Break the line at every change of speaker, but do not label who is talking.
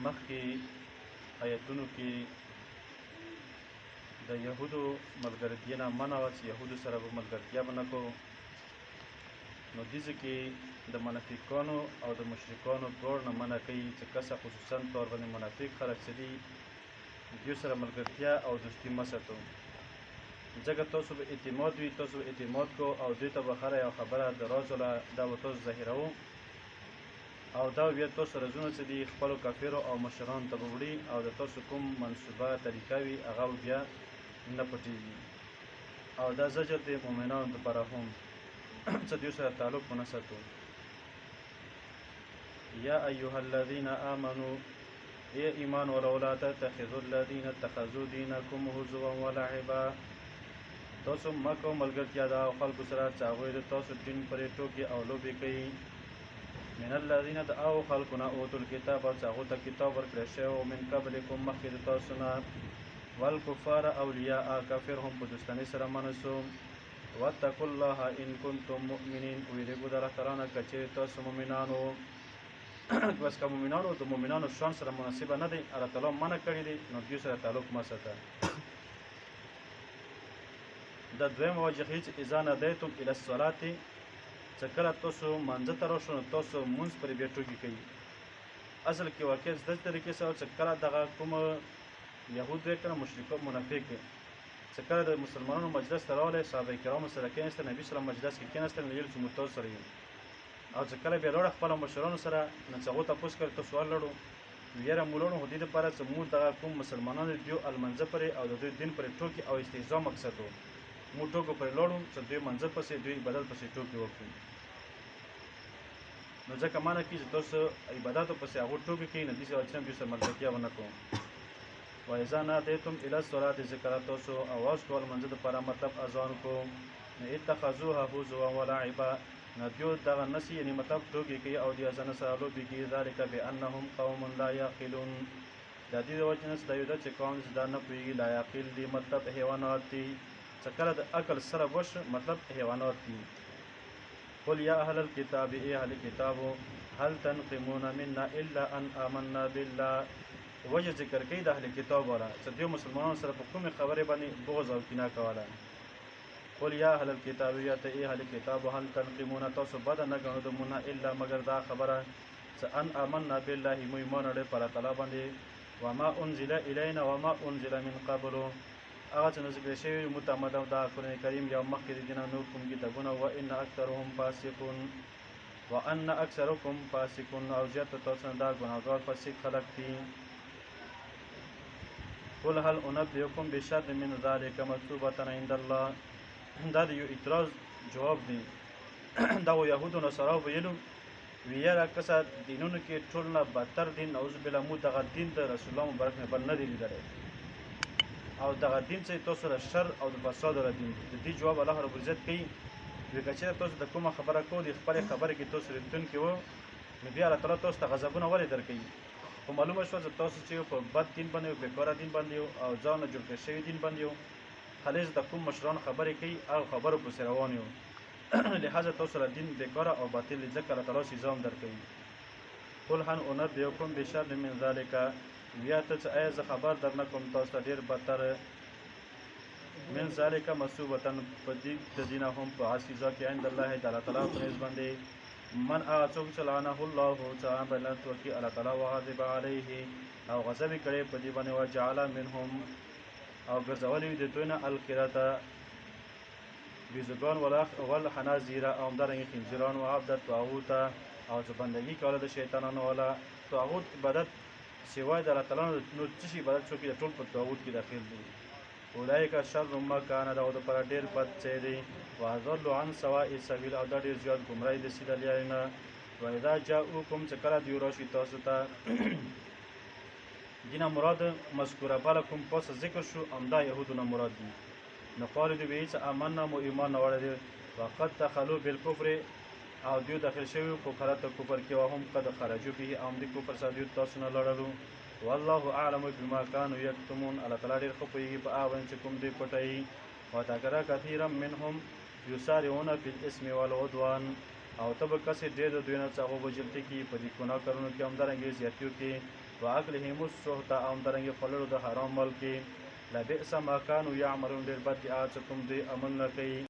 مخکې آیتونو کې د یهودو ملګرتیا نه منع وه چې یهودو سره به ملګرتیا به نه کوو. نو دې کې د منافقانو او د مشرکانو دواړو نه منع کوي چې کسه خصوصا طور باندې منافق خلک چې دي دوی سره ملګرتیا او دوستي مه ساتو، ځکه تاسو به اعتماد وي، تاسو به اعتماد کو او دوی ته به هره یو خبره د راز ولا دا به تاسو ظاهروو او دا بیا تاسو رازونه چې دي خپلو کافرو او مشرانو ته به وړي او د تاسو کوم منصوبه طریقه وي هغه بیا نه پټېږي. او دا زجر دی مؤمنانو دپاره هم چې دوی سره تعلق ونه ساتو. یا ایها الذین آمنوا ای ایمان ولو لا تتخذوا الذین اتخذوا دینکم هزوا ولعبا، تاسو مه کوئ ملګرتیا د هغو خلکو سره چې هغوی د تاسو دین پرې ټوکې او لوبې کوي. من الذین د هغو خلکو نه اوتو الکتاب چې هغو ته کتاب ورکړی شوی و من قبلکم مخکې د تاسو نه، والکفار اولیاء کافر هم په دوستانۍ سره منسو. واتقوا الله ان کنتم مؤمنین، ویرېږو د الله تعالی نه که چېرې تاسو مؤمنانو. بس که مؤمنانو د مؤمنانو شان سره مناسبه نه دی، الله تعالی منع کړی دی، نو دوی سره تعلق مه ساته. د دویمه وجه ښیي چې اذا نادیتم الی الصلات، چې کله تاسو مانځه ته راشو نو تاسو مونځ پرې بیا ټوکې کوي. اصل کې واقع داسې طریقې سره چې کله دغه کومه یهود دی که نه مشرکان منافق دی چې کله د مسلمانانو مجلس ته راغلی صحابه کرامو سره کېناستل، نبي سلام مجلس کې کېناستل، نو ویل چې موږ تاسو سره یو. او چې کله بیا لاړه خپلو مشرانو سره نو چې هغو تپوس کړی تاسو ولړو، یاره موږ لاړو خو دې دپاره چې موږ دغه کوم مسلمانان دي دوی المنځه پرې او د دوی دین پرې ټوکې او استهزا مقصد و، موږ ټوکو پرې لاړو چې دوی منځه پسې دوی عبادت پسې ټوکې وکړي. نو ځکه معنی کېږي چې تاسو عباداتو پسې هغو ټوکې کوي، نو داسې واچنه دوی سره ملګرتیا ونه کوو. و اذا نادیتم الی الصلات، ذکر تاسو اواز کول منځه دپاره مطلب اذان کو، نو اتخذوها هزوا ولعبا، نو دوی دغه نسي یعنې مطلب ټوکې کوي او د اذان سره لوبې کوي. ذلک بانهم قوم لا یعقلون، دا دې د وجې نه چې دا یو ده چې قوم چې دا نه پوهېږي، لا یعقل دي مطلب حیوانات دي، چې کله د عقل سره وشه مطلب حیوانات دي. قل یا اهل الکتاب، ای اهل کتابو، هل تنقمون منا الا ان آمنا بالله، وجه ذکر کوي د اهل کتاب والا چې دوی مسلمانانو سره په کومې خبرې باندې بغض او کینه کوله. قل یا اهل الکتاب، یا ته ای اهل کتاب، هل تنقمون، تاسو بده نه ګڼو د مونږ نه الا مګر دا خبره چې ان آمنا بالله، موږ ایمان لرو په الله تعالی باندې، وما انزل الینا وما انزل من قبل، هغه چې نازل کړی شوي موږ ته مطلب دا قرآن کریم یا مخکې د دې نه نور کوم کتابونه، وان اکثرهم فاسقون، وان اکثرکم فاسقون، او زیاته تاسو نه دا ګناهګار فاسق خلک دي. قل هل انبئکم بشر من ذلک مکتوبة عند الله، دا د یو اعتراض جواب دی. دا و یهودو نصاراو ویلو ویاره کسه دینونو کې ټول نه بدتر دین نعوذ بالله موږ دغه دین د رسول الله مبارک نه بل نه دی لیدلی، او دغه دین چې تاسو سره شر او د فساد والا دین دی. د دې جواب الله رب العزت کوي، وایي که چېرې تاسو د کومه خبره کوو د خپلې خبرې کې تاسو رښتونکي وو، نو بیا الله تعالی تاسو ته غضبونه ولې درکوي؟ خو معلومه شوه چې تاسو چې په بد دین باندې یو، بېکاره دین باندې یو، او ځان نه جوړ کړی شوي دین باندې یو، خالص د کوم مشران خبرې کوي او خبرو پسې روان یو. لهذا تاسو سره دین بېکاره او باطل دی، ځکه الله تعالی سزا هم درکوي. قل هل انبئکم بشر من ذلک، بیا ته چې آیا زه خبر در نه کوم تاسو ته ډېر بدتر من ذلک مثوبة، په دې د دې نه هم په هغه سزا کې عند الله د الله تعالی په نزد باندې، من هغه څوک چې لعنه الله، چې هغه به لعنت وکړي الله تعالی، وغضب علیه، او غضب یې کړی په دې باندې، وجعل منهم، او ګرځولی وي د دوی نه القردة بیزوګان والخنازیر، او همدارنګې خنزیران، وعبد الطاغوت، او چې بندګي کوله د شیطانانو والا. طاغوت عبادت سوای د الله تعالی نو څه شي عبادت څوک د ټول په طاغوت کې داخل دي. اولئک شر مکانه، د هغو دپاره ډېر بد ځای دی. واضل عن سواء السبیل، او دا ډېر زیات ګمراهي د سیده لارې نه. واذا جاءوکم، چې کله دوی راشي تاسو ته، دینه مراد مذکوره بله کوم پاسه ذکر شو، همدا یهودو نه مراد دي. نو قالو دوی ویل چې آمنا، مو ایمان راوړی دی، وقد دخلوا بالکفر، او دوی داخل شوي په کلت کفر کې، وهم قد خرجوا به، او همدې کفر سره دوی تاسو نه لړلو. والله اعلم بما كانوا یکتمون، الله تعالی ډېر ښه پوهېږي په هغه باندې چې کوم دوی پټوي. وترى كثيرا منهم یسارعون فی الاسم والعدوان، او ته به کسې ډېر د دوی نه چې هغه وژل ته کي په دې ګناه کارونو کې، همدارنګې زیاتیو کې. واکلهم السحت او همدارنګې خوړلو د حرام مال کې لبئس ما کانوا یعملون ډېر بد دي هغه څه کوم دوی عملونه کوي